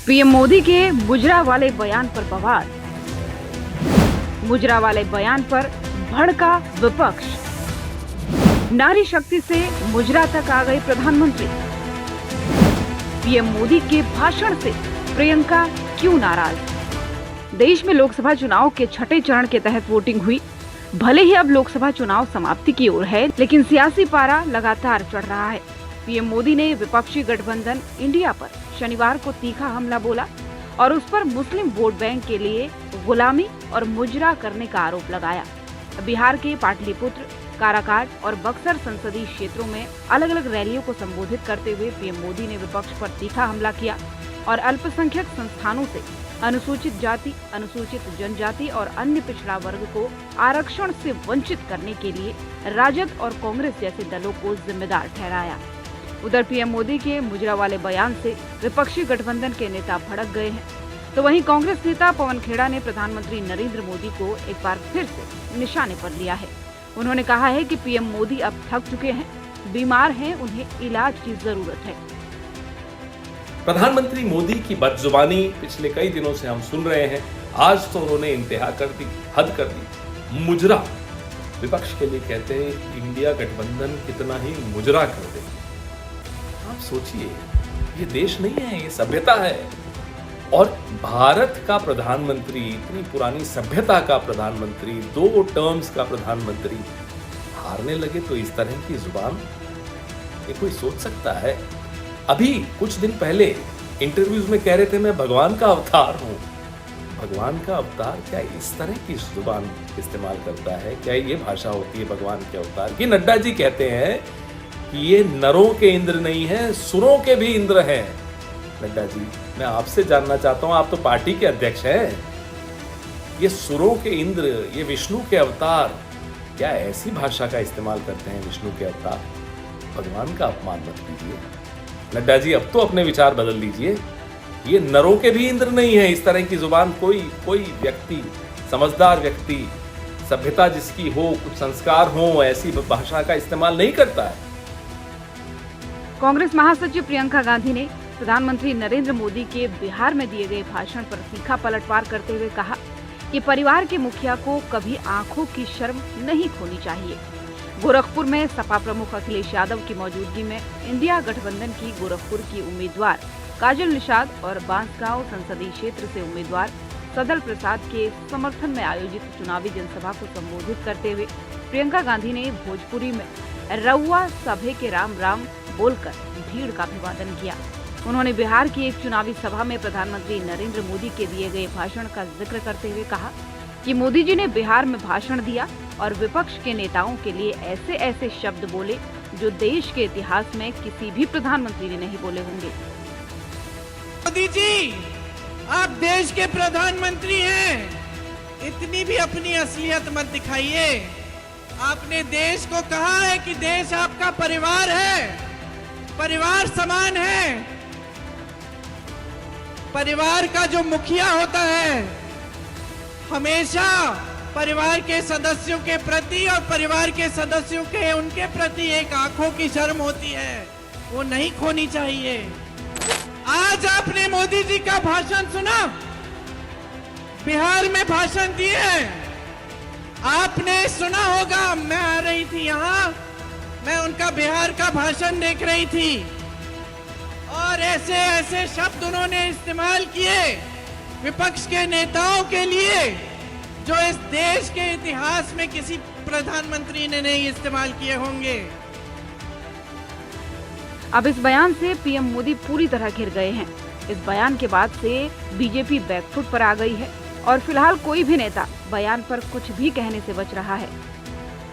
PM Modi के मुजरा वाले बयान पर बवाल। मुजरा वाले बयान पर भड़का विपक्ष। नारी शक्ति से मुजरा तक आ गए प्रधानमंत्री। पीएम मोदी के भाषण से प्रियंका क्यों नाराज? देश में लोकसभा चुनाव के छठे चरण के तहत वोटिंग हुई। भले ही अब लोकसभा चुनाव समाप्ति की ओर है, लेकिन सियासी पारा लगातार चढ़ रहा है। पीएम मोदी ने विपक्षी गठबंधन इंडिया पर शनिवार को तीखा हमला बोला और उस पर मुस्लिम वोट बैंक के लिए गुलामी और मुजरा करने का आरोप लगाया। बिहार के पाटलिपुत्र, काराकाट और बक्सर संसदीय क्षेत्रों में अलग अलग रैलियों को संबोधित करते हुए पीएम मोदी ने विपक्ष पर तीखा हमला किया और अल्पसंख्यक संस्थानों से अनुसूचित जाति, अनुसूचित जनजाति और अन्य पिछड़ा वर्ग को आरक्षण से वंचित करने के लिए राजद और कांग्रेस जैसे दलों को जिम्मेदार ठहराया। उधर पीएम मोदी के मुजरा वाले बयान से विपक्षी गठबंधन के नेता भड़क गए हैं, तो वहीं कांग्रेस नेता पवन खेड़ा ने प्रधानमंत्री नरेंद्र मोदी को एक बार फिर से निशाने पर लिया है। उन्होंने कहा है कि पीएम मोदी अब थक चुके हैं, बीमार हैं, उन्हें इलाज की जरूरत है। प्रधानमंत्री मोदी की बदजुबानी पिछले कई दिनों से हम सुन रहे हैं। आज तो उन्होंने इंतहा कर दी, हद कर दी। मुजरा, विपक्ष के लिए कहते हैं इंडिया गठबंधन कितना ही मुजरा कर दे। आप सोचिए, ये देश नहीं है, ये सभ्यता है। और भारत का प्रधानमंत्री, इतनी पुरानी सभ्यता का प्रधानमंत्री, 2 टर्म्स का प्रधानमंत्री हारने लगे तो इस तरह की जुबान ये कोई सोच सकता है? अभी कुछ दिन पहले इंटरव्यूज में कह रहे थे मैं भगवान का अवतार हूं। भगवान का अवतार क्या इस तरह की जुबान इस्तेमाल करता है? क्या ये भाषा होती है भगवान के अवतार की? नड्डा जी कहते हैं कि ये नरों के इंद्र नहीं है, सुरों के भी इंद्र हैं। नड्डा जी, मैं आपसे जानना चाहता हूं, आप तो पार्टी के अध्यक्ष हैं। ये सुरों के इंद्र, ये विष्णु के अवतार, क्या ऐसी भाषा का इस्तेमाल करते हैं विष्णु के अवतार? भगवान का अपमान मत कीजिए नड्डा जी, अब तो अपने विचार बदल लीजिए। ये नरों के भी इंद्र नहीं है। इस तरह की जुबान कोई व्यक्ति, समझदार व्यक्ति, सभ्यता जिसकी हो, कुछ संस्कार हो, ऐसी भाषा का इस्तेमाल नहीं करता है। कांग्रेस महासचिव प्रियंका गांधी ने प्रधानमंत्री नरेंद्र मोदी के बिहार में दिए गए भाषण पर तीखा पलटवार करते हुए कहा कि परिवार के मुखिया को कभी आंखों की शर्म नहीं खोनी चाहिए। गोरखपुर में सपा प्रमुख अखिलेश यादव की मौजूदगी में इंडिया गठबंधन की गोरखपुर की उम्मीदवार काजल निषाद और बांसगांव संसदीय क्षेत्र से उम्मीदवार सदल प्रसाद के समर्थन में आयोजित चुनावी जनसभा को संबोधित करते हुए प्रियंका गांधी ने भोजपुरी में रउआ सभे के राम राम बोलकर भीड़ का अभिवादन किया। उन्होंने बिहार की एक चुनावी सभा में प्रधानमंत्री नरेंद्र मोदी के दिए गए भाषण का जिक्र करते हुए कहा कि मोदी जी ने बिहार में भाषण दिया और विपक्ष के नेताओं के लिए ऐसे ऐसे शब्द बोले जो देश के इतिहास में किसी भी प्रधानमंत्री ने नहीं बोले होंगे। मोदी जी, आप देश के प्रधानमंत्री हैं, इतनी भी अपनी असलियत मत दिखाइए। आपने देश को कहा है कि देश आपका परिवार है, परिवार समान है। परिवार का जो मुखिया होता है हमेशा परिवार के सदस्यों के प्रति और परिवार के सदस्यों के उनके प्रति एक आंखों की शर्म होती है, वो नहीं खोनी चाहिए। आज आपने मोदी जी का भाषण सुना, बिहार में भाषण दिए, आपने सुना होगा। मैं आ रही थी यहाँ, मैं उनका बिहार का भाषण देख रही थी और ऐसे ऐसे शब्द उन्होंने इस्तेमाल किए विपक्ष के नेताओं के लिए जो इस देश के इतिहास में किसी प्रधानमंत्री ने नहीं इस्तेमाल किए होंगे। अब इस बयान से पीएम मोदी पूरी तरह घिर गए हैं। इस बयान के बाद से बीजेपी बैकफुट पर आ गई है और फिलहाल कोई भी नेता बयान पर कुछ भी कहने से बच रहा है।